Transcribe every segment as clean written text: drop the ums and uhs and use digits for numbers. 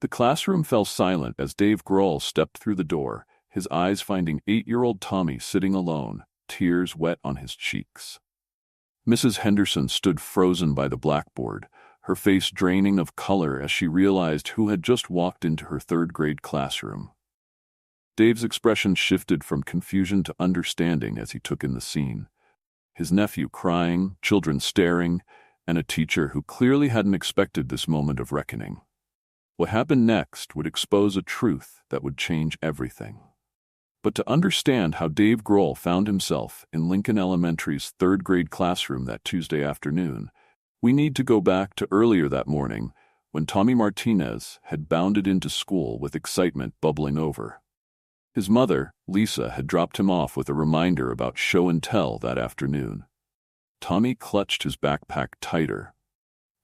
The classroom fell silent as Dave Grohl stepped through the door, his eyes finding 8-year-old Tommy sitting alone, tears wet on his cheeks. Mrs. Henderson stood frozen by the blackboard, her face draining of color as she realized who had just walked into her third-grade classroom. Dave's expression shifted from confusion to understanding as he took in the scene. His nephew crying, children staring, and a teacher who clearly hadn't expected this moment of reckoning. What happened next would expose a truth that would change everything. But to understand how Dave Grohl found himself in Lincoln Elementary's third-grade classroom that Tuesday afternoon, we need to go back to earlier that morning when Tommy Martinez had bounded into school with excitement bubbling over. His mother, Lisa, had dropped him off with a reminder about show and tell that afternoon. Tommy clutched his backpack tighter,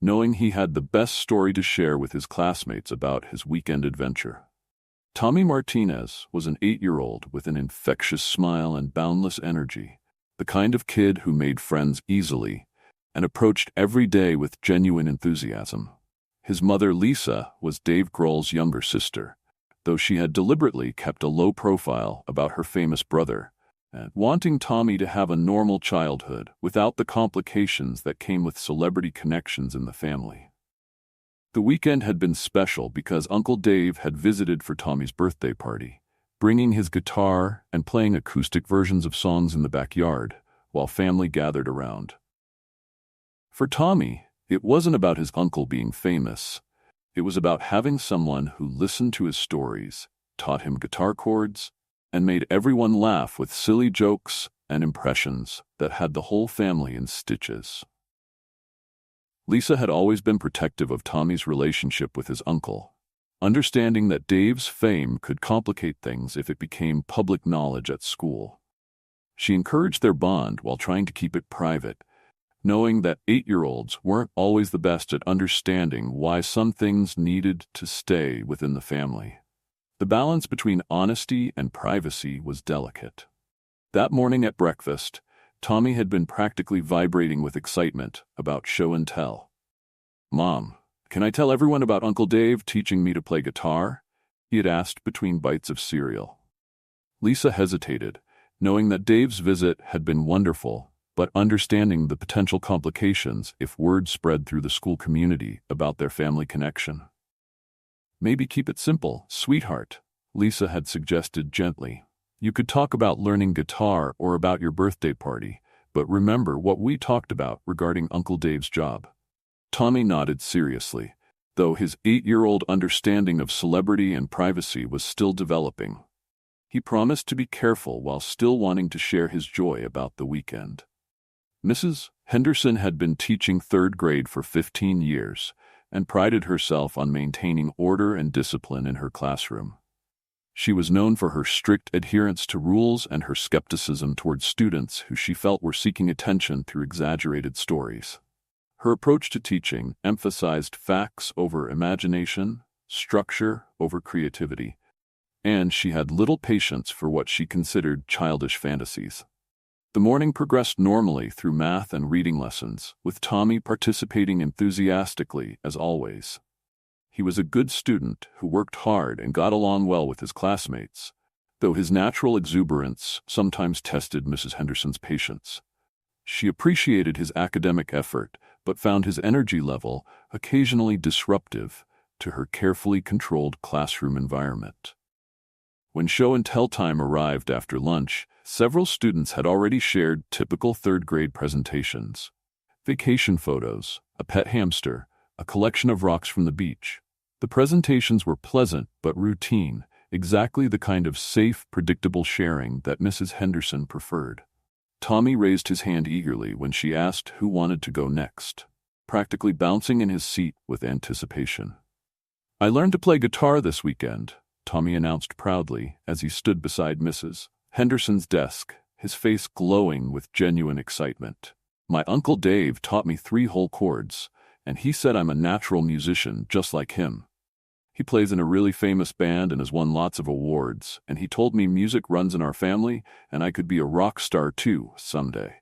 knowing he had the best story to share with his classmates about his weekend adventure. Tommy Martinez was an 8-year-old with an infectious smile and boundless energy, the kind of kid who made friends easily and approached every day with genuine enthusiasm. His mother, Lisa, was Dave Grohl's younger sister, though she had deliberately kept a low profile about her famous brother, and wanting Tommy to have a normal childhood without the complications that came with celebrity connections in the family. The weekend had been special because Uncle Dave had visited for Tommy's birthday party, bringing his guitar and playing acoustic versions of songs in the backyard while family gathered around. For Tommy, it wasn't about his uncle being famous. It was about having someone who listened to his stories, taught him guitar chords, and made everyone laugh with silly jokes and impressions that had the whole family in stitches. Lisa had always been protective of Tommy's relationship with his uncle, understanding that Dave's fame could complicate things if it became public knowledge at school. She encouraged their bond while trying to keep it private, knowing that 8-year-olds weren't always the best at understanding why some things needed to stay within the family. The balance between honesty and privacy was delicate. That morning at breakfast, Tommy had been practically vibrating with excitement about show and tell. "Mom, can I tell everyone about Uncle Dave teaching me to play guitar?" he had asked between bites of cereal. Lisa hesitated, knowing that Dave's visit had been wonderful, but understanding the potential complications if word spread through the school community about their family connection. "Maybe keep it simple, sweetheart," Lisa had suggested gently. "You could talk about learning guitar or about your birthday party, but remember what we talked about regarding Uncle Dave's job." Tommy nodded seriously, though his 8-year-old understanding of celebrity and privacy was still developing. He promised to be careful while still wanting to share his joy about the weekend. Mrs. Henderson had been teaching third grade for 15 years and prided herself on maintaining order and discipline in her classroom. She was known for her strict adherence to rules and her skepticism towards students who she felt were seeking attention through exaggerated stories. Her approach to teaching emphasized facts over imagination, structure over creativity, and she had little patience for what she considered childish fantasies. The morning progressed normally through math and reading lessons, with Tommy participating enthusiastically as always. He was a good student who worked hard and got along well with his classmates, though his natural exuberance sometimes tested Mrs. Henderson's patience. She appreciated his academic effort, but found his energy level occasionally disruptive to her carefully controlled classroom environment. When show and tell time arrived after lunch, several students had already shared typical third-grade presentations. Vacation photos, a pet hamster, a collection of rocks from the beach. The presentations were pleasant but routine, exactly the kind of safe, predictable sharing that Mrs. Henderson preferred. Tommy raised his hand eagerly when she asked who wanted to go next, practically bouncing in his seat with anticipation. "I learned to play guitar this weekend," Tommy announced proudly as he stood beside Mrs. Henderson's desk, his face glowing with genuine excitement. "My Uncle Dave taught me 3 whole chords, and he said I'm a natural musician just like him. He plays in a really famous band and has won lots of awards, and he told me music runs in our family and I could be a rock star too someday."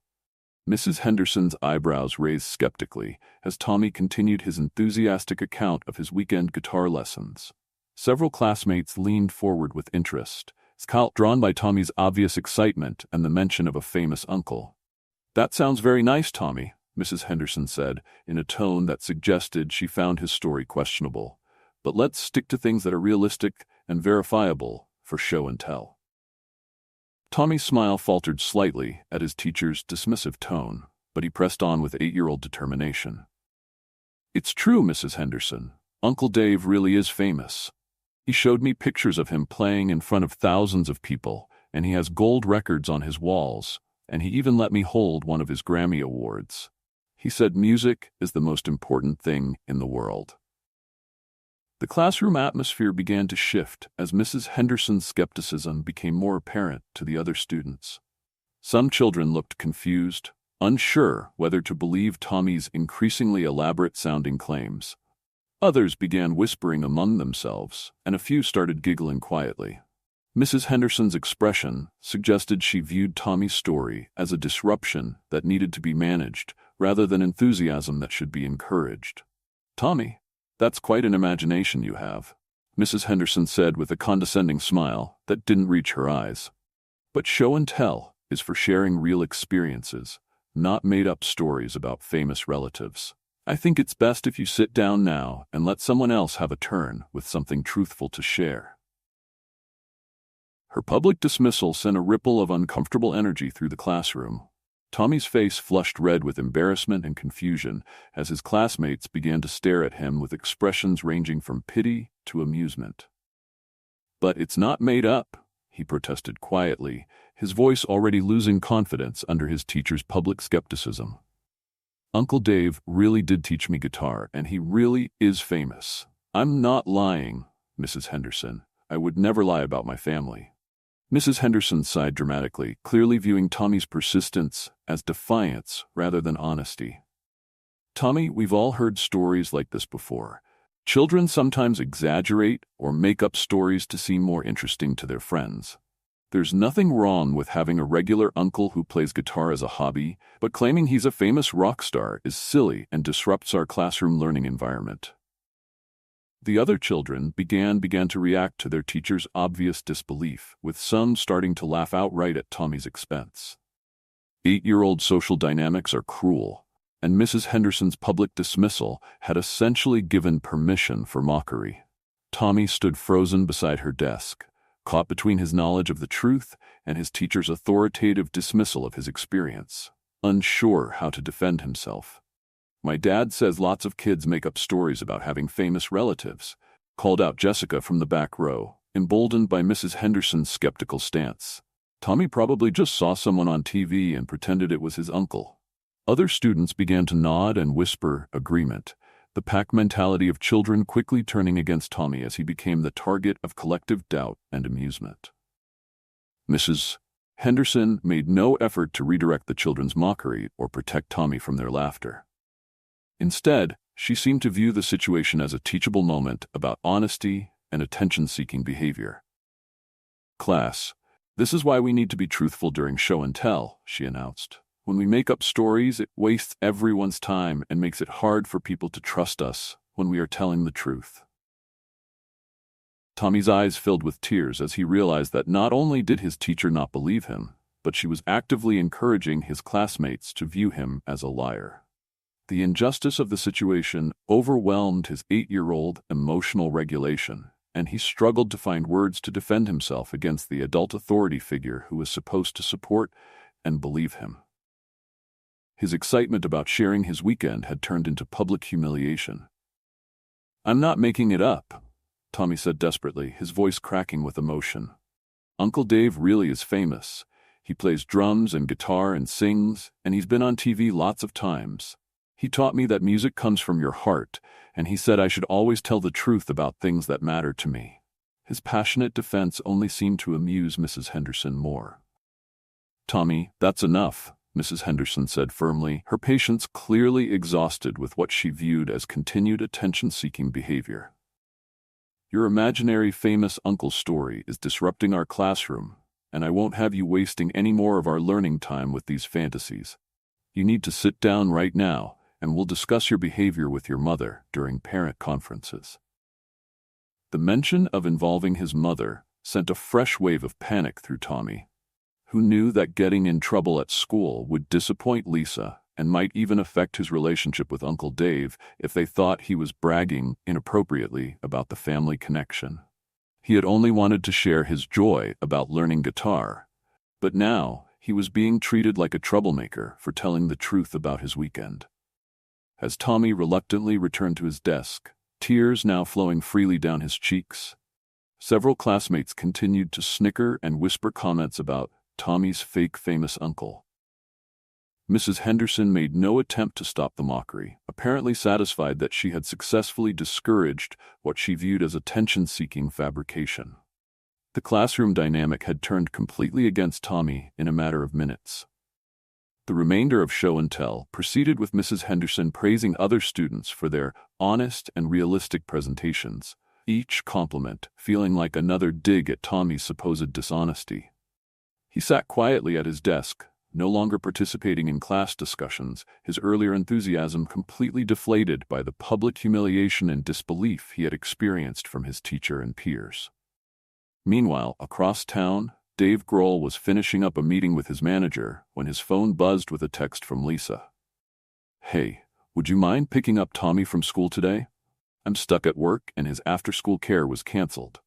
Mrs. Henderson's eyebrows raised skeptically as Tommy continued his enthusiastic account of his weekend guitar lessons. Several classmates leaned forward with interest, drawn by Tommy's obvious excitement and the mention of a famous uncle. "That sounds very nice, Tommy," Mrs. Henderson said, in a tone that suggested she found his story questionable. "But let's stick to things that are realistic and verifiable for show and tell." Tommy's smile faltered slightly at his teacher's dismissive tone, but he pressed on with 8-year-old determination. "It's true, Mrs. Henderson. Uncle Dave really is famous. He showed me pictures of him playing in front of thousands of people, and he has gold records on his walls, and he even let me hold one of his Grammy Awards. He said music is the most important thing in the world." The classroom atmosphere began to shift as Mrs. Henderson's skepticism became more apparent to the other students. Some children looked confused, unsure whether to believe Tommy's increasingly elaborate-sounding claims. Others began whispering among themselves, and a few started giggling quietly. Mrs. Henderson's expression suggested she viewed Tommy's story as a disruption that needed to be managed, rather than enthusiasm that should be encouraged. "Tommy, that's quite an imagination you have," Mrs. Henderson said with a condescending smile that didn't reach her eyes. "But show and tell is for sharing real experiences, not made-up stories about famous relatives. I think it's best if you sit down now and let someone else have a turn with something truthful to share." Her public dismissal sent a ripple of uncomfortable energy through the classroom. Tommy's face flushed red with embarrassment and confusion as his classmates began to stare at him with expressions ranging from pity to amusement. "But it's not made up," he protested quietly, his voice already losing confidence under his teacher's public skepticism. "Uncle Dave really did teach me guitar, and he really is famous. I'm not lying, Mrs. Henderson. I would never lie about my family." Mrs. Henderson sighed dramatically, clearly viewing Tommy's persistence as defiance rather than honesty. "Tommy, we've all heard stories like this before. Children sometimes exaggerate or make up stories to seem more interesting to their friends. There's nothing wrong with having a regular uncle who plays guitar as a hobby, but claiming he's a famous rock star is silly and disrupts our classroom learning environment." The other children began to react to their teacher's obvious disbelief, with some starting to laugh outright at Tommy's expense. 8-year-old social dynamics are cruel, and Mrs. Henderson's public dismissal had essentially given permission for mockery. Tommy stood frozen beside her desk, caught between his knowledge of the truth and his teacher's authoritative dismissal of his experience, unsure how to defend himself. "My dad says lots of kids make up stories about having famous relatives," called out Jessica from the back row, emboldened by Mrs. Henderson's skeptical stance. "Tommy probably just saw someone on TV and pretended it was his uncle." Other students began to nod and whisper agreement, the pack mentality of children quickly turning against Tommy as he became the target of collective doubt and amusement. Mrs. Henderson made no effort to redirect the children's mockery or protect Tommy from their laughter. Instead, she seemed to view the situation as a teachable moment about honesty and attention-seeking behavior. "Class, this is why we need to be truthful during show and tell," she announced. "When we make up stories, it wastes everyone's time and makes it hard for people to trust us when we are telling the truth." Tommy's eyes filled with tears as he realized that not only did his teacher not believe him, but she was actively encouraging his classmates to view him as a liar. The injustice of the situation overwhelmed his 8-year-old emotional regulation, and he struggled to find words to defend himself against the adult authority figure who was supposed to support and believe him. His excitement about sharing his weekend had turned into public humiliation. "I'm not making it up," Tommy said desperately, his voice cracking with emotion. "Uncle Dave really is famous. He plays drums and guitar and sings, and he's been on TV lots of times. He taught me that music comes from your heart, and he said I should always tell the truth about things that matter to me." His passionate defense only seemed to amuse Mrs. Henderson more. "Tommy, that's enough," Mrs. Henderson said firmly, her patience clearly exhausted with what she viewed as continued attention-seeking behavior. "Your imaginary famous uncle story is disrupting our classroom, and I won't have you wasting any more of our learning time with these fantasies. You need to sit down right now, and we'll discuss your behavior with your mother during parent conferences." The mention of involving his mother sent a fresh wave of panic through Tommy, who knew that getting in trouble at school would disappoint Lisa and might even affect his relationship with Uncle Dave if they thought he was bragging inappropriately about the family connection. He had only wanted to share his joy about learning guitar, but now he was being treated like a troublemaker for telling the truth about his weekend. As Tommy reluctantly returned to his desk, tears now flowing freely down his cheeks, several classmates continued to snicker and whisper comments about Tommy's fake famous uncle. Mrs. Henderson made no attempt to stop the mockery, apparently satisfied that she had successfully discouraged what she viewed as attention-seeking fabrication. The classroom dynamic had turned completely against Tommy in a matter of minutes. The remainder of show and tell proceeded with Mrs. Henderson praising other students for their honest and realistic presentations, each compliment feeling like another dig at Tommy's supposed dishonesty. He sat quietly at his desk, no longer participating in class discussions, his earlier enthusiasm completely deflated by the public humiliation and disbelief he had experienced from his teacher and peers. Meanwhile, across town, Dave Grohl was finishing up a meeting with his manager when his phone buzzed with a text from Lisa. "Hey, would you mind picking up Tommy from school today? I'm stuck at work and his after-school care was canceled.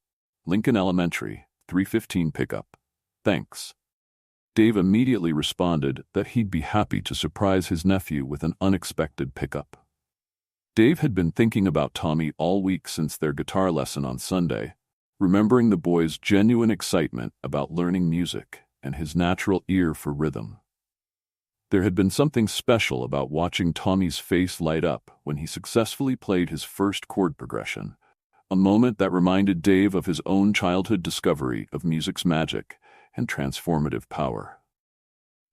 Lincoln Elementary, 3:15 pickup. Thanks." Dave immediately responded that he'd be happy to surprise his nephew with an unexpected pickup. Dave had been thinking about Tommy all week since their guitar lesson on Sunday, remembering the boy's genuine excitement about learning music and his natural ear for rhythm. There had been something special about watching Tommy's face light up when he successfully played his first chord progression, a moment that reminded Dave of his own childhood discovery of music's magic and transformative power.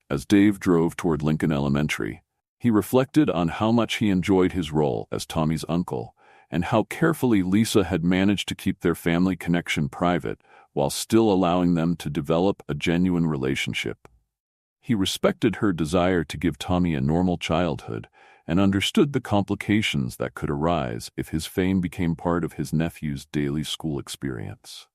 As Dave drove toward Lincoln Elementary, he reflected on how much he enjoyed his role as Tommy's uncle and how carefully Lisa had managed to keep their family connection private while still allowing them to develop a genuine relationship. He respected her desire to give Tommy a normal childhood and understood the complications that could arise if his fame became part of his nephew's daily school experience.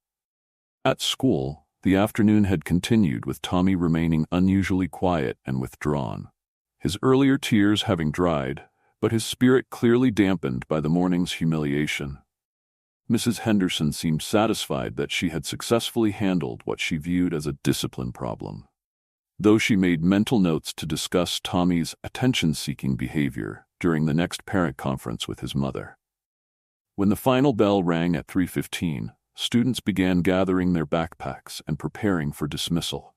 At school, the afternoon had continued with Tommy remaining unusually quiet and withdrawn, his earlier tears having dried, but his spirit clearly dampened by the morning's humiliation. Mrs. Henderson seemed satisfied that she had successfully handled what she viewed as a discipline problem, though she made mental notes to discuss Tommy's attention-seeking behavior during the next parent conference with his mother. When the final bell rang at 3:15, students began gathering their backpacks and preparing for dismissal.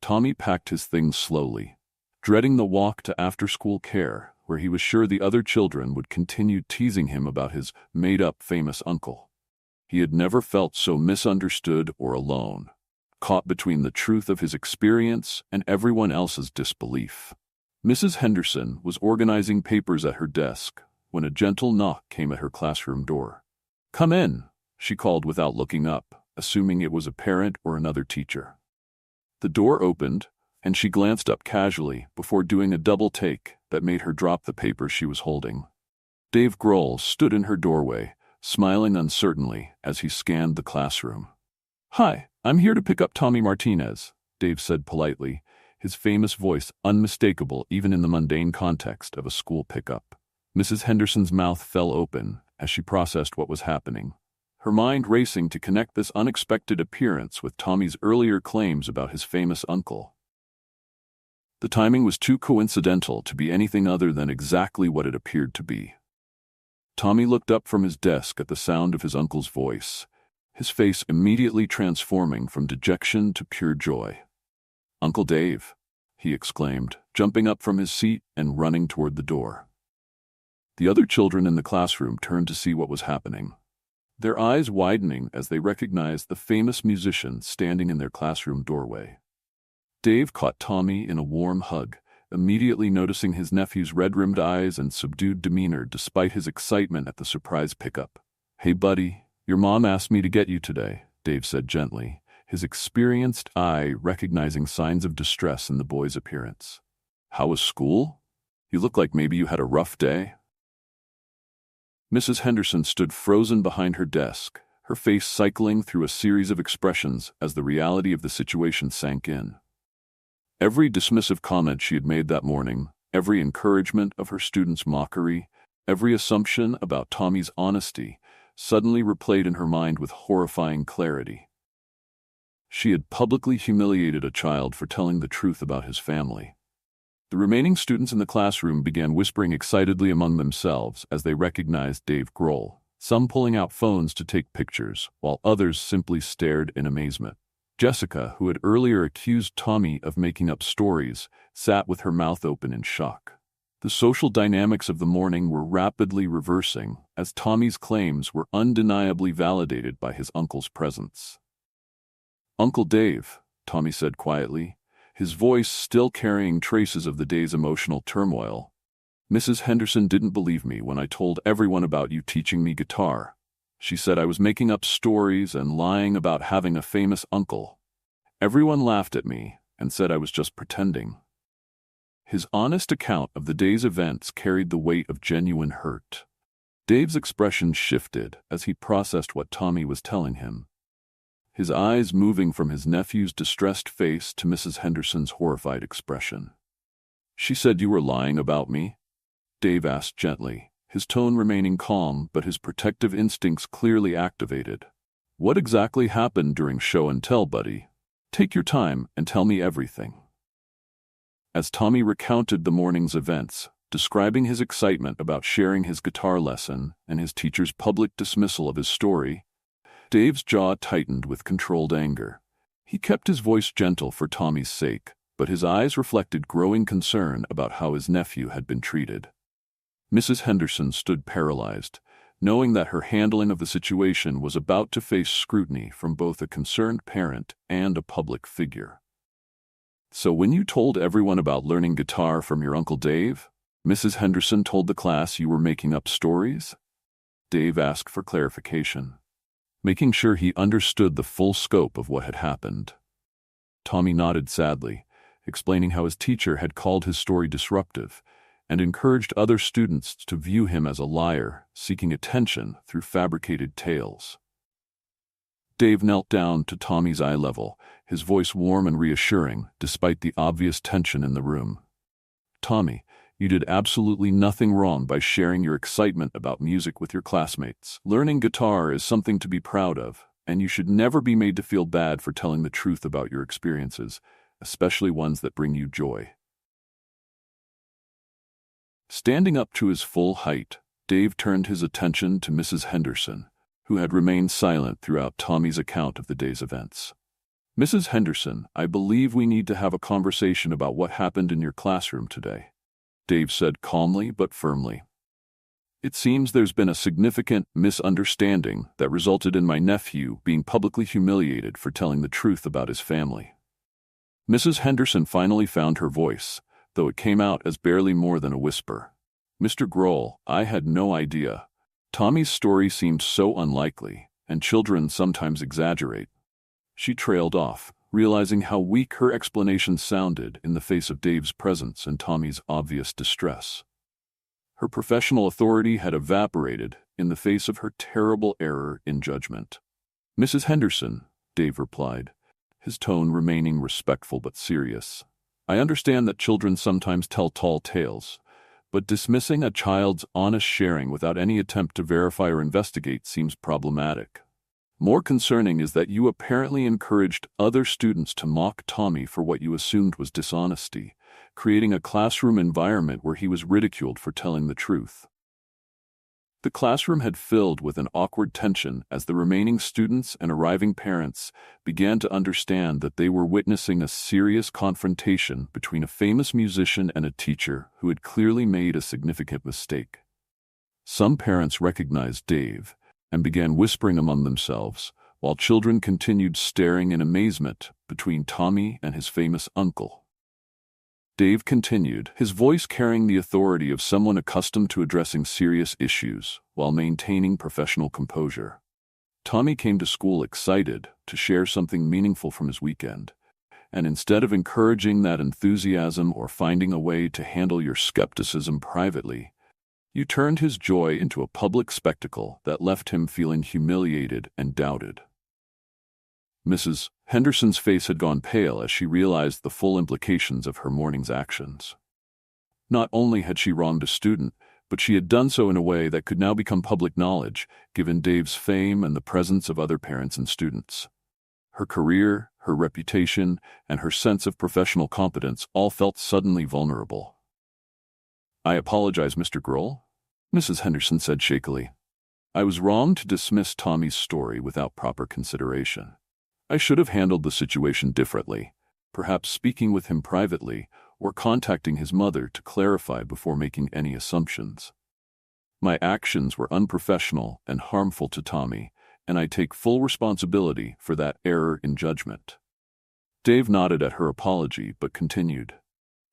Tommy packed his things slowly, dreading the walk to after-school care, where he was sure the other children would continue teasing him about his made-up famous uncle. He had never felt so misunderstood or alone, caught between the truth of his experience and everyone else's disbelief. Mrs. Henderson was organizing papers at her desk when a gentle knock came at her classroom door. "Come in," she called without looking up, assuming it was a parent or another teacher. The door opened, and she glanced up casually before doing a double take that made her drop the paper she was holding. Dave Grohl stood in her doorway, smiling uncertainly as he scanned the classroom. "Hi, I'm here to pick up Tommy Martinez," Dave said politely, his famous voice unmistakable even in the mundane context of a school pickup. Mrs. Henderson's mouth fell open as she processed what was happening, her mind racing to connect this unexpected appearance with Tommy's earlier claims about his famous uncle. The timing was too coincidental to be anything other than exactly what it appeared to be. Tommy looked up from his desk at the sound of his uncle's voice, his face immediately transforming from dejection to pure joy. "Uncle Dave," he exclaimed, jumping up from his seat and running toward the door. The other children in the classroom turned to see what was happening, their eyes widening as they recognized the famous musician standing in their classroom doorway. Dave caught Tommy in a warm hug, immediately noticing his nephew's red-rimmed eyes and subdued demeanor despite his excitement at the surprise pickup. "Hey, buddy, your mom asked me to get you today," Dave said gently, his experienced eye recognizing signs of distress in the boy's appearance. "How was school? You look like maybe you had a rough day." Mrs. Henderson stood frozen behind her desk, her face cycling through a series of expressions as the reality of the situation sank in. Every dismissive comment she had made that morning, every encouragement of her students' mockery, every assumption about Tommy's honesty, suddenly replayed in her mind with horrifying clarity. She had publicly humiliated a child for telling the truth about his family. The remaining students in the classroom began whispering excitedly among themselves as they recognized Dave Grohl, some pulling out phones to take pictures, while others simply stared in amazement. Jessica, who had earlier accused Tommy of making up stories, sat with her mouth open in shock. The social dynamics of the morning were rapidly reversing as Tommy's claims were undeniably validated by his uncle's presence. "Uncle Dave," Tommy said quietly, his voice still carrying traces of the day's emotional turmoil. "Mrs. Henderson didn't believe me when I told everyone about you teaching me guitar. She said I was making up stories and lying about having a famous uncle. Everyone laughed at me and said I was just pretending." His honest account of the day's events carried the weight of genuine hurt. Dave's expression shifted as he processed what Tommy was telling him, his eyes moving from his nephew's distressed face to Mrs. Henderson's horrified expression. "She said you were lying about me?" Dave asked gently, his tone remaining calm but his protective instincts clearly activated. "What exactly happened during show and tell, buddy? Take your time and tell me everything." As Tommy recounted the morning's events, describing his excitement about sharing his guitar lesson and his teacher's public dismissal of his story, Dave's jaw tightened with controlled anger. He kept his voice gentle for Tommy's sake, but his eyes reflected growing concern about how his nephew had been treated. Mrs. Henderson stood paralyzed, knowing that her handling of the situation was about to face scrutiny from both a concerned parent and a public figure. "So when you told everyone about learning guitar from your Uncle Dave, Mrs. Henderson told the class you were making up stories?" Dave asked for clarification, making sure he understood the full scope of what had happened. Tommy nodded sadly, explaining how his teacher had called his story disruptive and encouraged other students to view him as a liar seeking attention through fabricated tales. Dave knelt down to Tommy's eye level, his voice warm and reassuring despite the obvious tension in the room. "Tommy, you did absolutely nothing wrong by sharing your excitement about music with your classmates. Learning guitar is something to be proud of, and you should never be made to feel bad for telling the truth about your experiences, especially ones that bring you joy." Standing up to his full height, Dave turned his attention to Mrs. Henderson, who had remained silent throughout Tommy's account of the day's events. "Mrs. Henderson, I believe we need to have a conversation about what happened in your classroom today," Dave said calmly but firmly. "It seems there's been a significant misunderstanding that resulted in my nephew being publicly humiliated for telling the truth about his family." Mrs. Henderson finally found her voice, though it came out as barely more than a whisper. "Mr. Grohl, I had no idea. Tommy's story seemed so unlikely, and children sometimes exaggerate." She trailed off, realizing how weak her explanation sounded in the face of Dave's presence and Tommy's obvious distress. Her professional authority had evaporated in the face of her terrible error in judgment. "Mrs. Henderson," Dave replied, his tone remaining respectful but serious, "I understand that children sometimes tell tall tales, but dismissing a child's honest sharing without any attempt to verify or investigate seems problematic. More concerning is that you apparently encouraged other students to mock Tommy for what you assumed was dishonesty, creating a classroom environment where he was ridiculed for telling the truth." The classroom had filled with an awkward tension as the remaining students and arriving parents began to understand that they were witnessing a serious confrontation between a famous musician and a teacher who had clearly made a significant mistake. Some parents recognized Dave and began whispering among themselves, while children continued staring in amazement between Tommy and his famous uncle. Dave continued, his voice carrying the authority of someone accustomed to addressing serious issues while maintaining professional composure. "Tommy came to school excited to share something meaningful from his weekend, and instead of encouraging that enthusiasm or finding a way to handle your skepticism privately, You turned his joy into a public spectacle that left him feeling humiliated and doubted. Mrs. Henderson's face had gone pale as she realized the full implications of her morning's actions. Not only had she wronged a student, but she had done so in a way that could now become public knowledge, given Dave's fame and the presence of other parents and students. Her career, her reputation, and her sense of professional competence all felt suddenly vulnerable. "I apologize, Mr. Grohl," Mrs. Henderson said shakily. "I was wrong to dismiss Tommy's story without proper consideration. I should have handled the situation differently, perhaps speaking with him privately or contacting his mother to clarify before making any assumptions. My actions were unprofessional and harmful to Tommy, and I take full responsibility for that error in judgment." Dave nodded at her apology but continued.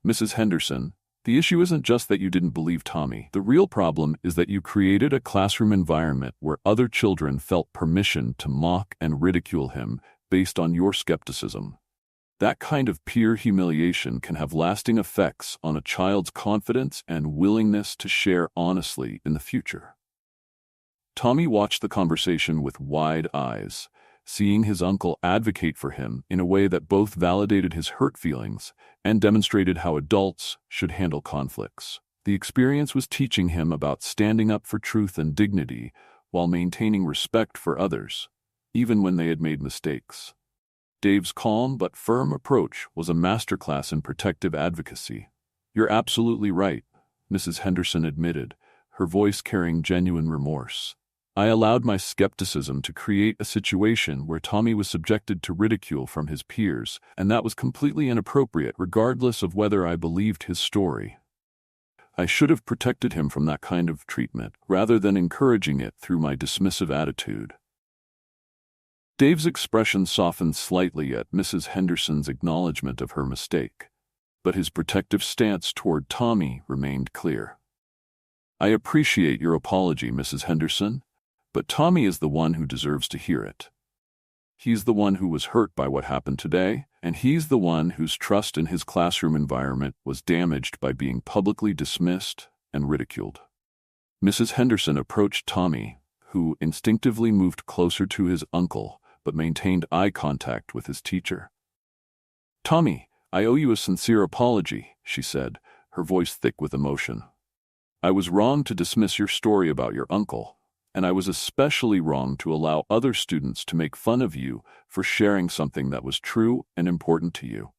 "Mrs. Henderson, the issue isn't just that you didn't believe Tommy. The real problem is that you created a classroom environment where other children felt permission to mock and ridicule him based on your skepticism. That kind of peer humiliation can have lasting effects on a child's confidence and willingness to share honestly in the future." Tommy watched the conversation with wide eyes, seeing his uncle advocate for him in a way that both validated his hurt feelings and demonstrated how adults should handle conflicts. The experience was teaching him about standing up for truth and dignity while maintaining respect for others, even when they had made mistakes. Dave's calm but firm approach was a masterclass in protective advocacy. "You're absolutely right," Mrs. Henderson admitted, her voice carrying genuine remorse. "I allowed my skepticism to create a situation where Tommy was subjected to ridicule from his peers, and that was completely inappropriate regardless of whether I believed his story. I should have protected him from that kind of treatment rather than encouraging it through my dismissive attitude." Dave's expression softened slightly at Mrs. Henderson's acknowledgement of her mistake, but his protective stance toward Tommy remained clear. "I appreciate your apology, Mrs. Henderson, but Tommy is the one who deserves to hear it. He's the one who was hurt by what happened today, and he's the one whose trust in his classroom environment was damaged by being publicly dismissed and ridiculed." Mrs. Henderson approached Tommy, who instinctively moved closer to his uncle, but maintained eye contact with his teacher. "Tommy, I owe you a sincere apology," she said, her voice thick with emotion. "I was wrong to dismiss your story about your uncle, and I was especially wrong to allow other students to make fun of you for sharing something that was true and important to you.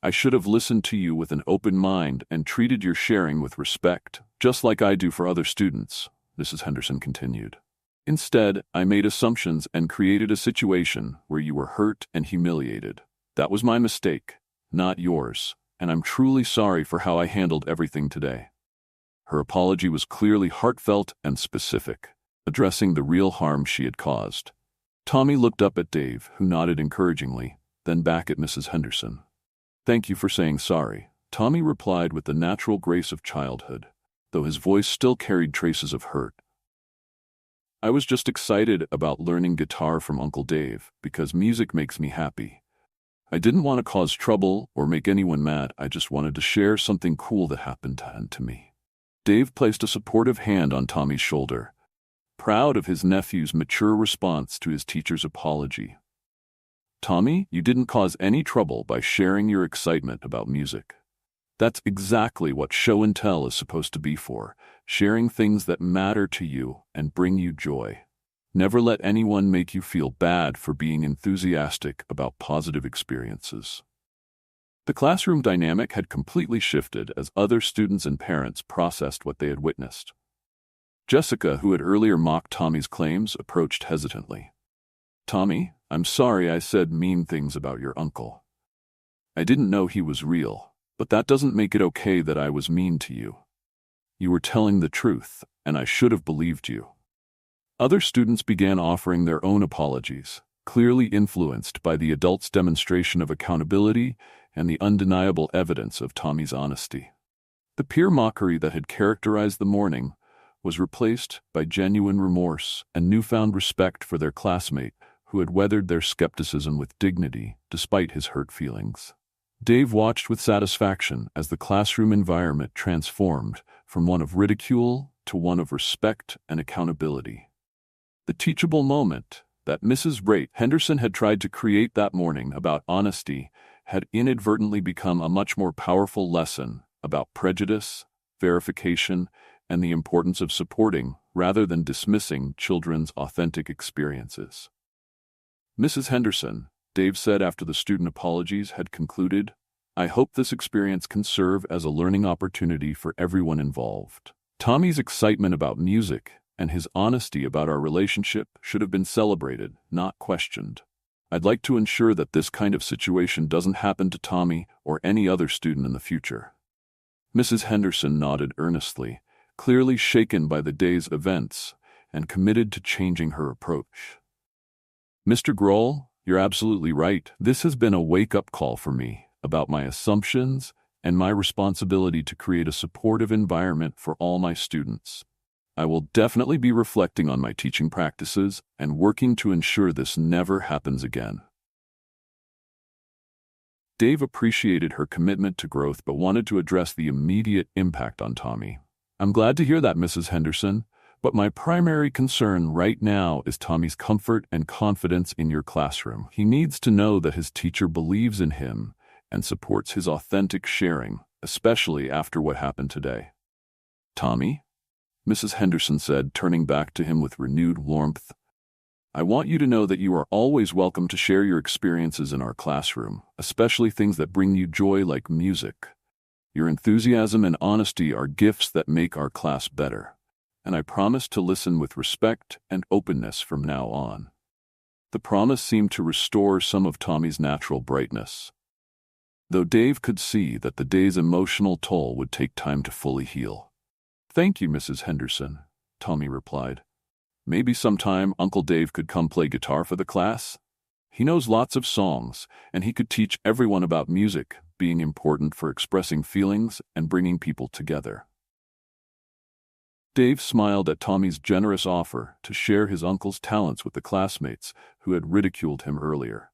I should have listened to you with an open mind and treated your sharing with respect, just like I do for other students," Mrs. Henderson continued. "Instead, I made assumptions and created a situation where you were hurt and humiliated. That was my mistake, not yours, and I'm truly sorry for how I handled everything today." Her apology was clearly heartfelt and specific, addressing the real harm she had caused. Tommy looked up at Dave, who nodded encouragingly, then back at Mrs. Henderson. "Thank you for saying sorry," Tommy replied with the natural grace of childhood, though his voice still carried traces of hurt. "I was just excited about learning guitar from Uncle Dave because music makes me happy. I didn't want to cause trouble or make anyone mad. I just wanted to share something cool that happened to me." Dave placed a supportive hand on Tommy's shoulder, proud of his nephew's mature response to his teacher's apology. "Tommy, you didn't cause any trouble by sharing your excitement about music. That's exactly what show and tell is supposed to be for, sharing things that matter to you and bring you joy. Never let anyone make you feel bad for being enthusiastic about positive experiences." The classroom dynamic had completely shifted as other students and parents processed what they had witnessed. Jessica, who had earlier mocked Tommy's claims, approached hesitantly. "Tommy, I'm sorry I said mean things about your uncle. I didn't know he was real, but that doesn't make it okay that I was mean to you. You were telling the truth, and I should have believed you." Other students began offering their own apologies, clearly influenced by the adults' demonstration of accountability and the undeniable evidence of Tommy's honesty. The peer mockery that had characterized the morning was replaced by genuine remorse and newfound respect for their classmate who had weathered their skepticism with dignity despite his hurt feelings. Dave watched with satisfaction as the classroom environment transformed from one of ridicule to one of respect and accountability. The teachable moment that Mrs. Ray Henderson had tried to create that morning about honesty had inadvertently become a much more powerful lesson about prejudice, verification, and the importance of supporting rather than dismissing children's authentic experiences. Mrs. Henderson, Dave said after the student apologies had concluded, I hope this experience can serve as a learning opportunity for everyone involved. Tommy's excitement about music and his honesty about our relationship should have been celebrated, not questioned. I'd like to ensure that this kind of situation doesn't happen to Tommy or any other student in the future. Mrs. Henderson nodded earnestly, clearly shaken by the day's events and committed to changing her approach. Mr. Grohl, you're absolutely right. This has been a wake-up call for me about my assumptions and my responsibility to create a supportive environment for all my students. I will definitely be reflecting on my teaching practices and working to ensure this never happens again. Dave appreciated her commitment to growth but wanted to address the immediate impact on Tommy. I'm glad to hear that, Mrs. Henderson, but my primary concern right now is Tommy's comfort and confidence in your classroom. He needs to know that his teacher believes in him and supports his authentic sharing, especially after what happened today. Tommy? Mrs. Henderson said, turning back to him with renewed warmth. I want you to know that you are always welcome to share your experiences in our classroom, especially things that bring you joy like music. Your enthusiasm and honesty are gifts that make our class better, and I promise to listen with respect and openness from now on. The promise seemed to restore some of Tommy's natural brightness, though Dave could see that the day's emotional toll would take time to fully heal. Thank you, Mrs. Henderson, Tommy replied. Maybe sometime Uncle Dave could come play guitar for the class? He knows lots of songs, and he could teach everyone about music being important for expressing feelings and bringing people together. Dave smiled at Tommy's generous offer to share his uncle's talents with the classmates who had ridiculed him earlier.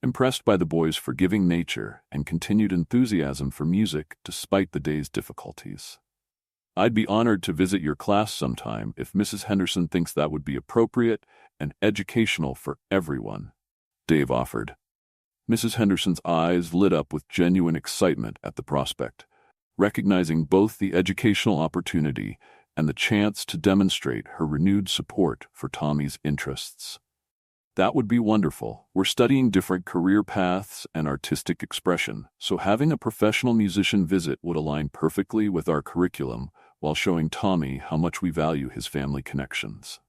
Impressed by the boy's forgiving nature and continued enthusiasm for music despite the day's difficulties. I'd be honored to visit your class sometime if Mrs. Henderson thinks that would be appropriate and educational for everyone, Dave offered. Mrs. Henderson's eyes lit up with genuine excitement at the prospect, recognizing both the educational opportunity and the chance to demonstrate her renewed support for Tommy's interests. That would be wonderful. We're studying different career paths and artistic expression, so having a professional musician visit would align perfectly with our curriculum while showing Tommy how much we value his family connections.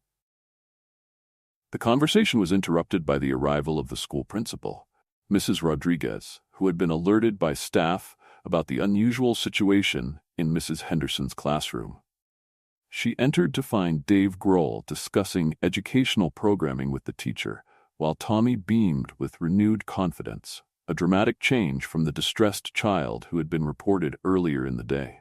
The conversation was interrupted by the arrival of the school principal, Mrs. Rodriguez, who had been alerted by staff about the unusual situation in Mrs. Henderson's classroom. She entered to find Dave Grohl discussing educational programming with the teacher, while Tommy beamed with renewed confidence, a dramatic change from the distressed child who had been reported earlier in the day.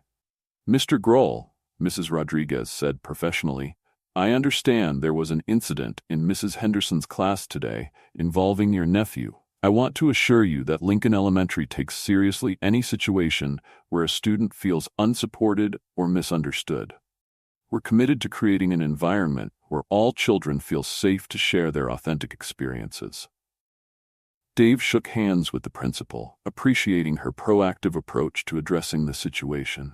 Mr. Grohl, Mrs. Rodriguez said professionally, I understand there was an incident in Mrs. Henderson's class today involving your nephew. I want to assure you that Lincoln Elementary takes seriously any situation where a student feels unsupported or misunderstood. We're committed to creating an environment where all children feel safe to share their authentic experiences. Dave shook hands with the principal, appreciating her proactive approach to addressing the situation.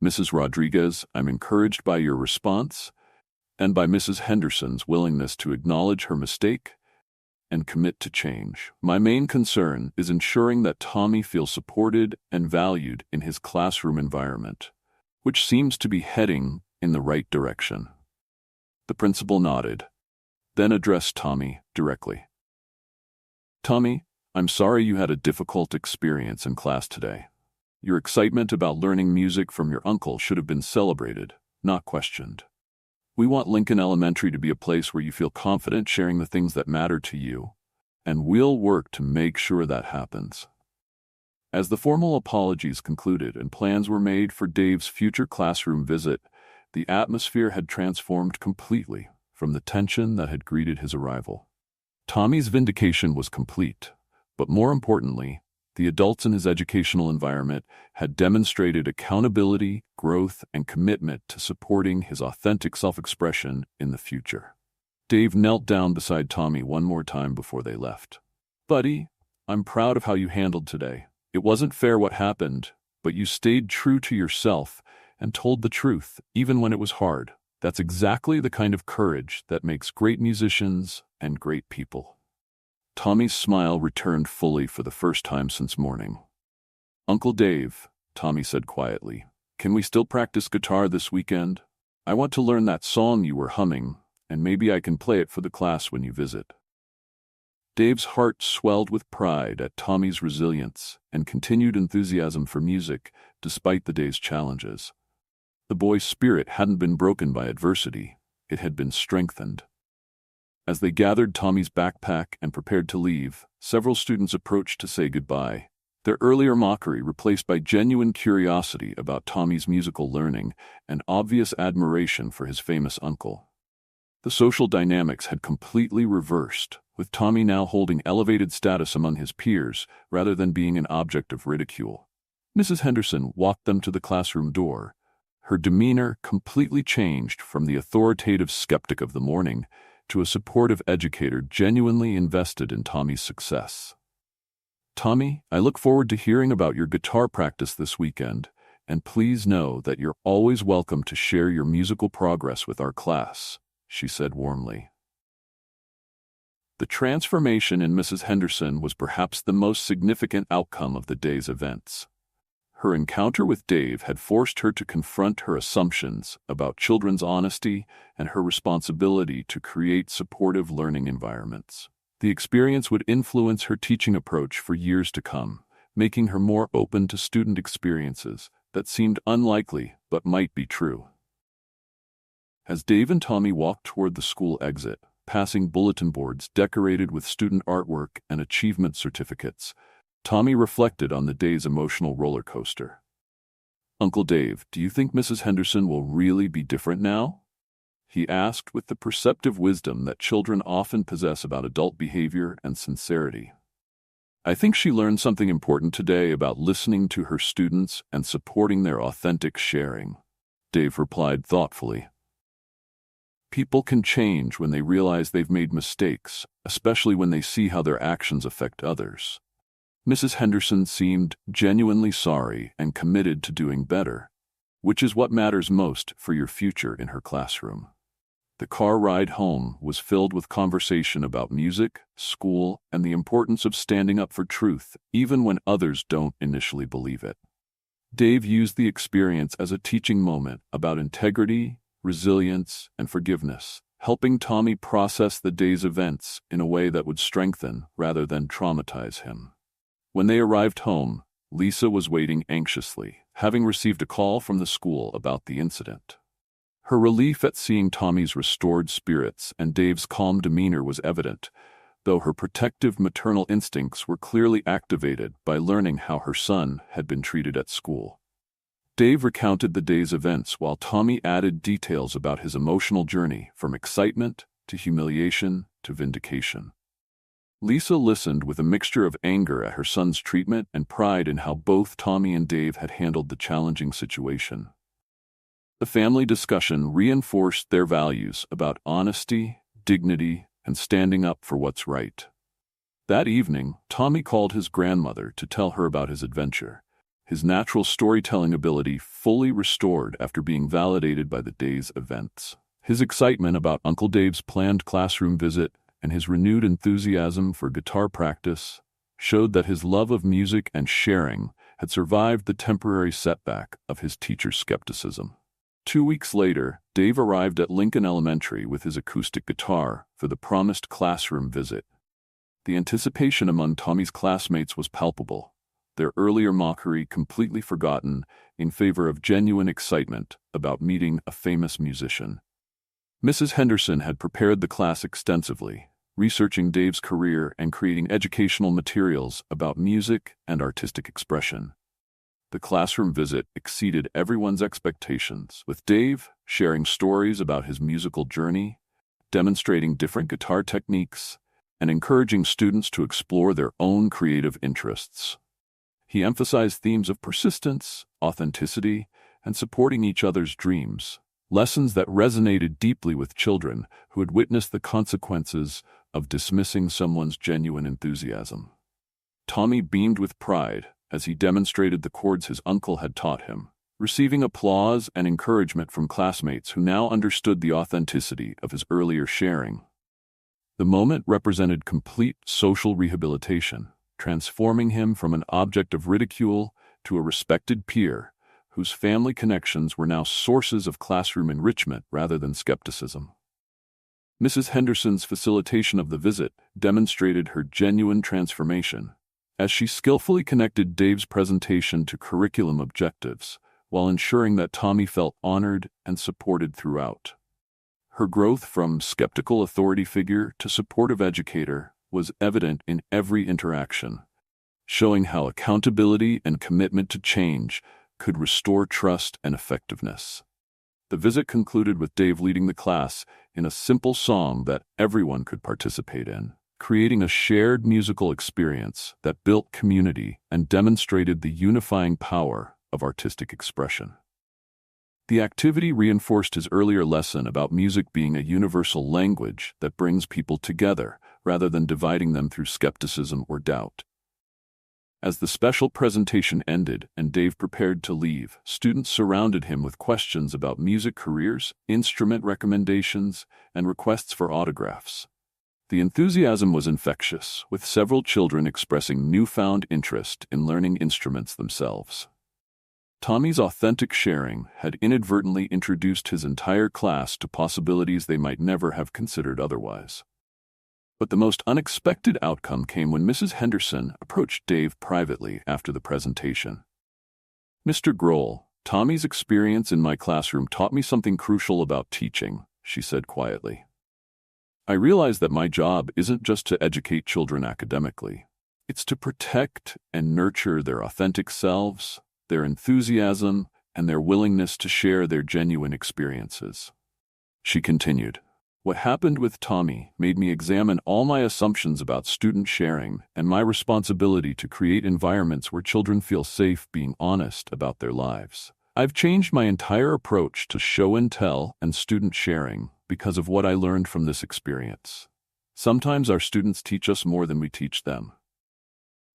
Mrs. Rodriguez, I'm encouraged by your response and by Mrs. Henderson's willingness to acknowledge her mistake and commit to change. My main concern is ensuring that Tommy feels supported and valued in his classroom environment, which seems to be heading in the right direction. The principal nodded, then addressed Tommy directly. Tommy, I'm sorry you had a difficult experience in class today. Your excitement about learning music from your uncle should have been celebrated, not questioned. We want Lincoln Elementary to be a place where you feel confident sharing the things that matter to you, and we'll work to make sure that happens. As the formal apologies concluded and plans were made for Dave's future classroom visit, the atmosphere had transformed completely from the tension that had greeted his arrival. Tommy's vindication was complete, but more importantly, The adults in his educational environment had demonstrated accountability, growth, and commitment to supporting his authentic self-expression in the future. Dave knelt down beside Tommy one more time before they left. "Buddy, I'm proud of how you handled today. It wasn't fair what happened, but you stayed true to yourself and told the truth, even when it was hard. That's exactly the kind of courage that makes great musicians and great people." Tommy's smile returned fully for the first time since morning. "Uncle Dave," Tommy said quietly, "can we still practice guitar this weekend? I want to learn that song you were humming, and maybe I can play it for the class when you visit." Dave's heart swelled with pride at Tommy's resilience and continued enthusiasm for music despite the day's challenges. The boy's spirit hadn't been broken by adversity, it had been strengthened. As they gathered Tommy's backpack and prepared to leave, several students approached to say goodbye, their earlier mockery replaced by genuine curiosity about Tommy's musical learning and obvious admiration for his famous uncle. The social dynamics had completely reversed, with Tommy now holding elevated status among his peers rather than being an object of ridicule. Mrs. Henderson walked them to the classroom door. Her demeanor completely changed from the authoritative skeptic of the morning to a supportive educator genuinely invested in Tommy's success. "Tommy, I look forward to hearing about your guitar practice this weekend, and please know that you're always welcome to share your musical progress with our class," she said warmly. The transformation in Mrs. Henderson was perhaps the most significant outcome of the day's events. Her encounter with Dave had forced her to confront her assumptions about children's honesty and her responsibility to create supportive learning environments. The experience would influence her teaching approach for years to come, making her more open to student experiences that seemed unlikely but might be true. As Dave and Tommy walked toward the school exit, passing bulletin boards decorated with student artwork and achievement certificates, Tommy reflected on the day's emotional roller coaster. "Uncle Dave, do you think Mrs. Henderson will really be different now?" he asked with the perceptive wisdom that children often possess about adult behavior and sincerity. "I think she learned something important today about listening to her students and supporting their authentic sharing," Dave replied thoughtfully. People can change when they realize they've made mistakes, especially when they see how their actions affect others. Mrs. Henderson seemed genuinely sorry and committed to doing better, which is what matters most for your future in her classroom. The car ride home was filled with conversation about music, school, and the importance of standing up for truth, even when others don't initially believe it. Dave used the experience as a teaching moment about integrity, resilience, and forgiveness, helping Tommy process the day's events in a way that would strengthen rather than traumatize him. When they arrived home, Lisa was waiting anxiously, having received a call from the school about the incident. Her relief at seeing Tommy's restored spirits and Dave's calm demeanor was evident, though her protective maternal instincts were clearly activated by learning how her son had been treated at school. Dave recounted the day's events while Tommy added details about his emotional journey from excitement to humiliation to vindication. Lisa listened with a mixture of anger at her son's treatment and pride in how both Tommy and Dave had handled the challenging situation. The family discussion reinforced their values about honesty, dignity, and standing up for what's right. That evening, Tommy called his grandmother to tell her about his adventure, his natural storytelling ability fully restored after being validated by the day's events. His excitement about Uncle Dave's planned classroom visit and his renewed enthusiasm for guitar practice showed that his love of music and sharing had survived the temporary setback of his teacher's skepticism. 2 weeks later, Dave arrived at Lincoln Elementary with his acoustic guitar for the promised classroom visit. The anticipation among Tommy's classmates was palpable, their earlier mockery completely forgotten in favor of genuine excitement about meeting a famous musician. Mrs. Henderson had prepared the class extensively, researching Dave's career and creating educational materials about music and artistic expression. The classroom visit exceeded everyone's expectations, with Dave sharing stories about his musical journey, demonstrating different guitar techniques, and encouraging students to explore their own creative interests. He emphasized themes of persistence, authenticity, and supporting each other's dreams, lessons that resonated deeply with children who had witnessed the consequences of dismissing someone's genuine enthusiasm. Tommy beamed with pride as he demonstrated the chords his uncle had taught him, receiving applause and encouragement from classmates who now understood the authenticity of his earlier sharing. The moment represented complete social rehabilitation, transforming him from an object of ridicule to a respected peer, whose family connections were now sources of classroom enrichment rather than skepticism. Mrs. Henderson's facilitation of the visit demonstrated her genuine transformation, as she skillfully connected Dave's presentation to curriculum objectives, while ensuring that Tommy felt honored and supported throughout. Her growth from skeptical authority figure to supportive educator was evident in every interaction, showing how accountability and commitment to change could restore trust and effectiveness. The visit concluded with Dave leading the class in a simple song that everyone could participate in, creating a shared musical experience that built community and demonstrated the unifying power of artistic expression. The activity reinforced his earlier lesson about music being a universal language that brings people together rather than dividing them through skepticism or doubt. As the special presentation ended and Dave prepared to leave, students surrounded him with questions about music careers, instrument recommendations, and requests for autographs. The enthusiasm was infectious, with several children expressing newfound interest in learning instruments themselves. Tommy's authentic sharing had inadvertently introduced his entire class to possibilities they might never have considered otherwise. But the most unexpected outcome came when Mrs. Henderson approached Dave privately after the presentation. "Mr. Grohl, Tommy's experience in my classroom taught me something crucial about teaching," she said quietly. "I realize that my job isn't just to educate children academically. It's to protect and nurture their authentic selves, their enthusiasm, and their willingness to share their genuine experiences." She continued, "What happened with Tommy made me examine all my assumptions about student sharing and my responsibility to create environments where children feel safe being honest about their lives. I've changed my entire approach to show and tell and student sharing because of what I learned from this experience. Sometimes our students teach us more than we teach them."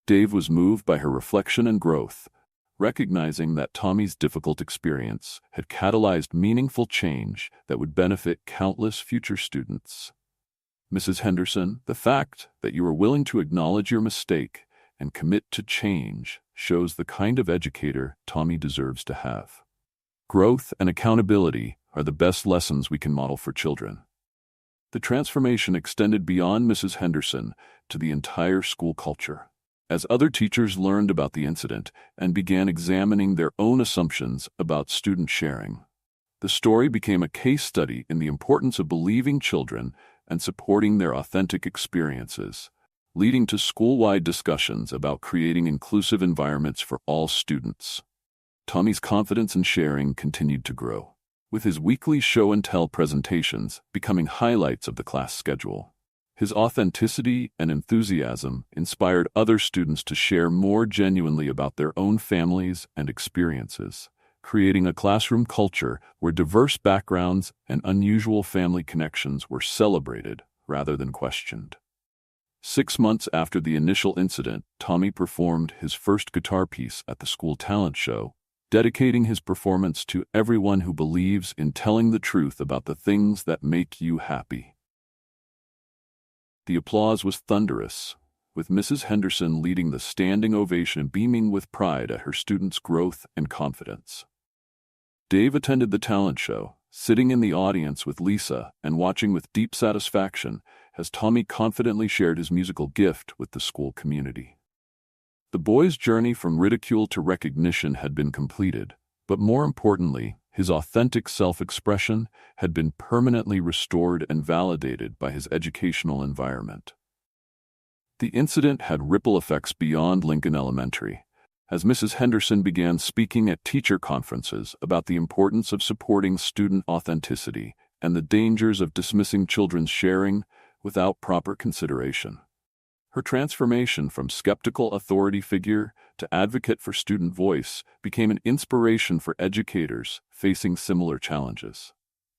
Dave was moved by her reflection and growth, recognizing that Tommy's difficult experience had catalyzed meaningful change that would benefit countless future students. "Mrs. Henderson, the fact that you are willing to acknowledge your mistake and commit to change shows the kind of educator Tommy deserves to have. Growth and accountability are the best lessons we can model for children." The transformation extended beyond Mrs. Henderson to the entire school culture. As other teachers learned about the incident and began examining their own assumptions about student sharing, the story became a case study in the importance of believing children and supporting their authentic experiences, leading to school-wide discussions about creating inclusive environments for all students. Tommy's confidence in sharing continued to grow, with his weekly show-and-tell presentations becoming highlights of the class schedule. His authenticity and enthusiasm inspired other students to share more genuinely about their own families and experiences, creating a classroom culture where diverse backgrounds and unusual family connections were celebrated rather than questioned. 6 months after the initial incident, Tommy performed his first guitar piece at the school talent show, dedicating his performance to everyone who believes in telling the truth about the things that make you happy. The applause was thunderous, with Mrs. Henderson leading the standing ovation, beaming with pride at her students' growth and confidence. Dave attended the talent show, sitting in the audience with Lisa and watching with deep satisfaction as Tommy confidently shared his musical gift with the school community. The boy's journey from ridicule to recognition had been completed, but more importantly, his authentic self-expression had been permanently restored and validated by his educational environment. The incident had ripple effects beyond Lincoln Elementary, as Mrs. Henderson began speaking at teacher conferences about the importance of supporting student authenticity and the dangers of dismissing children's sharing without proper consideration. Her transformation from skeptical authority figure to advocate for student voice became an inspiration for educators facing similar challenges.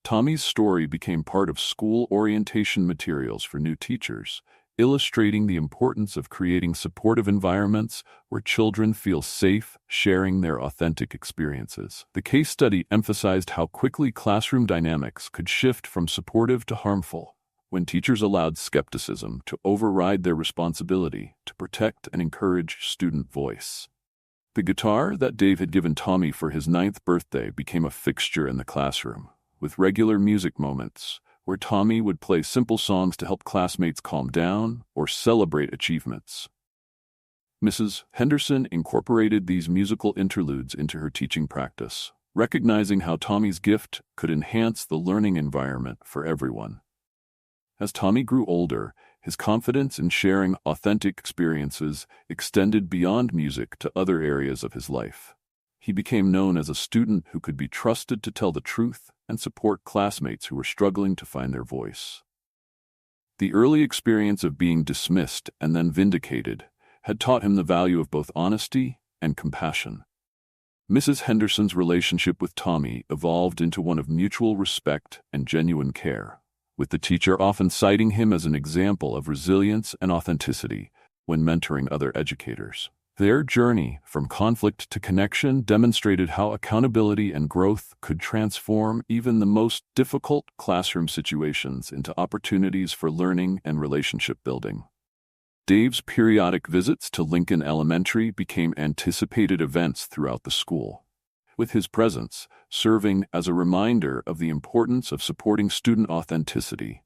Tommy's story became part of school orientation materials for new teachers, illustrating the importance of creating supportive environments where children feel safe sharing their authentic experiences. The case study emphasized how quickly classroom dynamics could shift from supportive to harmful when teachers allowed skepticism to override their responsibility to protect and encourage student voice. The guitar that Dave had given Tommy for his 9th birthday became a fixture in the classroom, with regular music moments where Tommy would play simple songs to help classmates calm down or celebrate achievements. Mrs. Henderson incorporated these musical interludes into her teaching practice, recognizing how Tommy's gift could enhance the learning environment for everyone. As Tommy grew older, his confidence in sharing authentic experiences extended beyond music to other areas of his life. He became known as a student who could be trusted to tell the truth and support classmates who were struggling to find their voice. The early experience of being dismissed and then vindicated had taught him the value of both honesty and compassion. Mrs. Henderson's relationship with Tommy evolved into one of mutual respect and genuine care, with the teacher often citing him as an example of resilience and authenticity when mentoring other educators. Their journey from conflict to connection demonstrated how accountability and growth could transform even the most difficult classroom situations into opportunities for learning and relationship building. Dave's periodic visits to Lincoln Elementary became anticipated events throughout the school, with his presence serving as a reminder of the importance of supporting student authenticity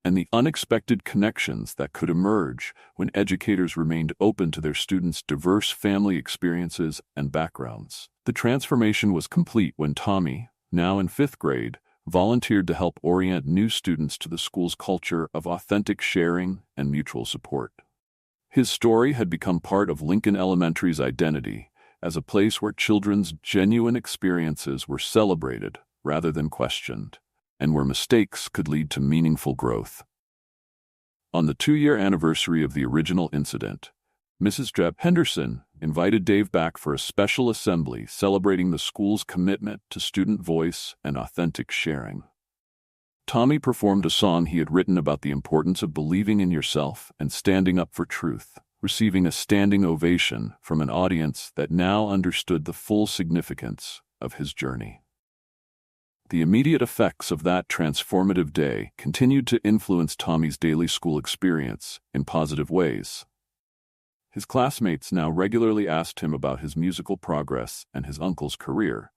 and the unexpected connections that could emerge when educators remained open to their students' diverse family experiences and backgrounds. The transformation was complete when Tommy, now in 5th grade, volunteered to help orient new students to the school's culture of authentic sharing and mutual support. His story had become part of Lincoln Elementary's identity as a place where children's genuine experiences were celebrated rather than questioned, and where mistakes could lead to meaningful growth. On the 2-year anniversary of the original incident, Mrs. Jeb Henderson invited Dave back for a special assembly celebrating the school's commitment to student voice and authentic sharing. Tommy performed a song he had written about the importance of believing in yourself and standing up for truth, receiving a standing ovation from an audience that now understood the full significance of his journey. The immediate effects of that transformative day continued to influence Tommy's daily school experience in positive ways. His classmates now regularly asked him about his musical progress and his uncle's career,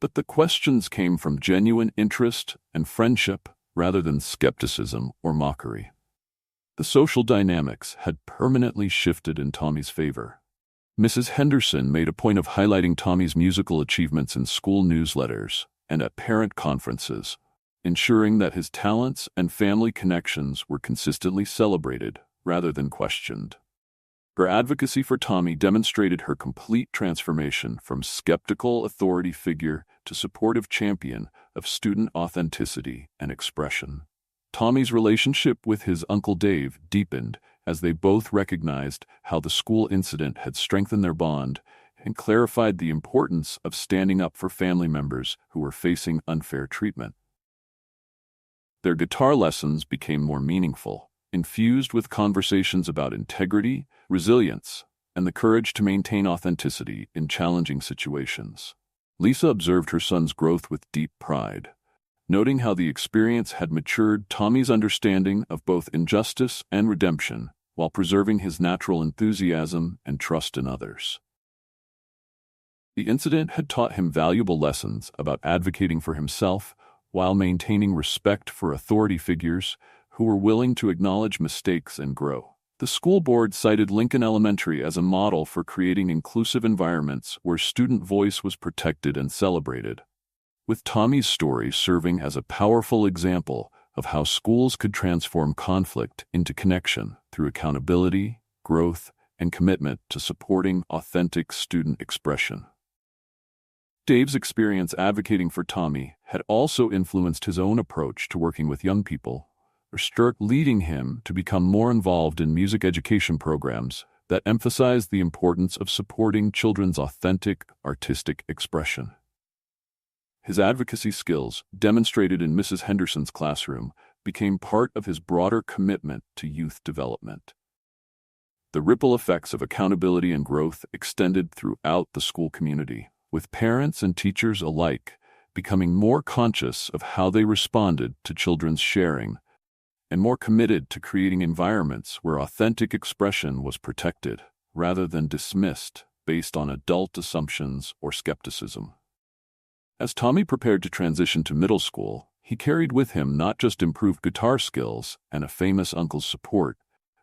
but the questions came from genuine interest and friendship rather than skepticism or mockery. The social dynamics had permanently shifted in Tommy's favor. Mrs. Henderson made a point of highlighting Tommy's musical achievements in school newsletters and at parent conferences, ensuring that his talents and family connections were consistently celebrated rather than questioned. Her advocacy for Tommy demonstrated her complete transformation from skeptical authority figure to supportive champion of student authenticity and expression. Tommy's relationship with his Uncle Dave deepened as they both recognized how the school incident had strengthened their bond and clarified the importance of standing up for family members who were facing unfair treatment. Their guitar lessons became more meaningful, infused with conversations about integrity, resilience, and the courage to maintain authenticity in challenging situations. Lisa observed her son's growth with deep pride, noting how the experience had matured Tommy's understanding of both injustice and redemption while preserving his natural enthusiasm and trust in others. The incident had taught him valuable lessons about advocating for himself while maintaining respect for authority figures who were willing to acknowledge mistakes and grow. The school board cited Lincoln Elementary as a model for creating inclusive environments where student voice was protected and celebrated, with Tommy's story serving as a powerful example of how schools could transform conflict into connection through accountability, growth, and commitment to supporting authentic student expression. Dave's experience advocating for Tommy had also influenced his own approach to working with young people, leading him to become more involved in music education programs that emphasize the importance of supporting children's authentic artistic expression. His advocacy skills, demonstrated in Mrs. Henderson's classroom, became part of his broader commitment to youth development. The ripple effects of accountability and growth extended throughout the school community, with parents and teachers alike becoming more conscious of how they responded to children's sharing and more committed to creating environments where authentic expression was protected rather than dismissed based on adult assumptions or skepticism. As Tommy prepared to transition to middle school, he carried with him not just improved guitar skills and a famous uncle's support,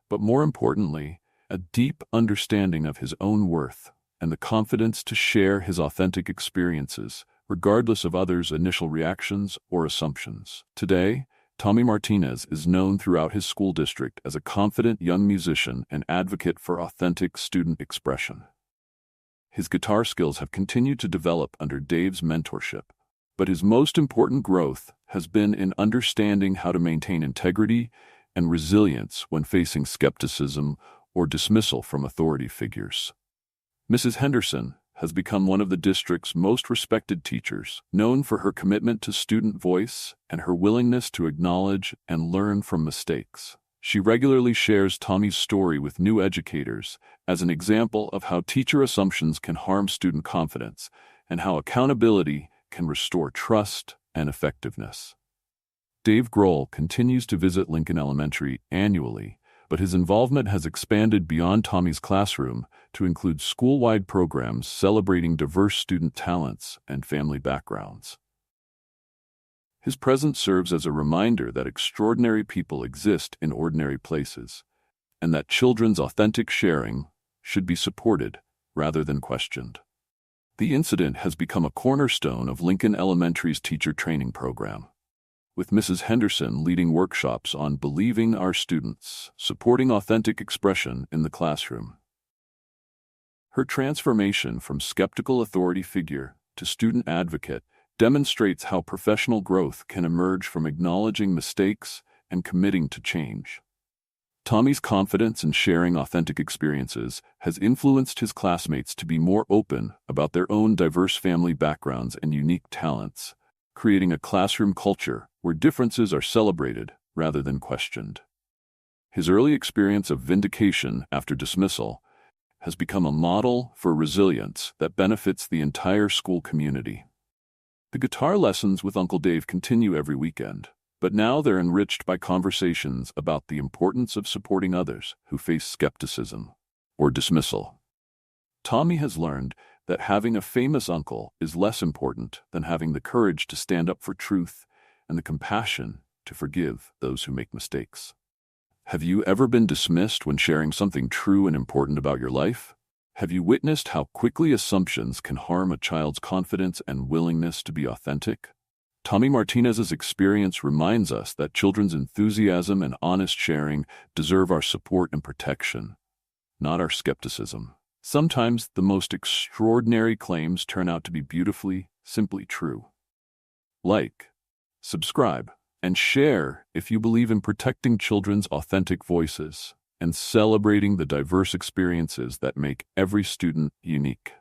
but more importantly, a deep understanding of his own worth and the confidence to share his authentic experiences, regardless of others' initial reactions or assumptions. Today, Tommy Martinez is known throughout his school district as a confident young musician and advocate for authentic student expression. His guitar skills have continued to develop under Dave's mentorship, but his most important growth has been in understanding how to maintain integrity and resilience when facing skepticism or dismissal from authority figures. Mrs. Henderson has become one of the district's most respected teachers, known for her commitment to student voice and her willingness to acknowledge and learn from mistakes. She regularly shares Tommy's story with new educators as an example of how teacher assumptions can harm student confidence and how accountability can restore trust and effectiveness. Dave Grohl continues to visit Lincoln Elementary annually, but his involvement has expanded beyond Tommy's classroom to include school-wide programs celebrating diverse student talents and family backgrounds. His presence serves as a reminder that extraordinary people exist in ordinary places, and that children's authentic sharing should be supported rather than questioned. The incident has become a cornerstone of Lincoln Elementary's teacher training program, with Mrs. Henderson leading workshops on believing our students, supporting authentic expression in the classroom. Her transformation from skeptical authority figure to student advocate demonstrates how professional growth can emerge from acknowledging mistakes and committing to change. Tommy's confidence in sharing authentic experiences has influenced his classmates to be more open about their own diverse family backgrounds and unique talents, creating a classroom culture where differences are celebrated rather than questioned. His early experience of vindication after dismissal has become a model for resilience that benefits the entire school community. The guitar lessons with Uncle Dave continue every weekend, but now they're enriched by conversations about the importance of supporting others who face skepticism or dismissal. Tommy has learned that having a famous uncle is less important than having the courage to stand up for truth and the compassion to forgive those who make mistakes. Have you ever been dismissed when sharing something true and important about your life? Have you witnessed how quickly assumptions can harm a child's confidence and willingness to be authentic? Tommy Martinez's experience reminds us that children's enthusiasm and honest sharing deserve our support and protection, not our skepticism. Sometimes the most extraordinary claims turn out to be beautifully, simply true. Like, subscribe, and share if you believe in protecting children's authentic voices and celebrating the diverse experiences that make every student unique.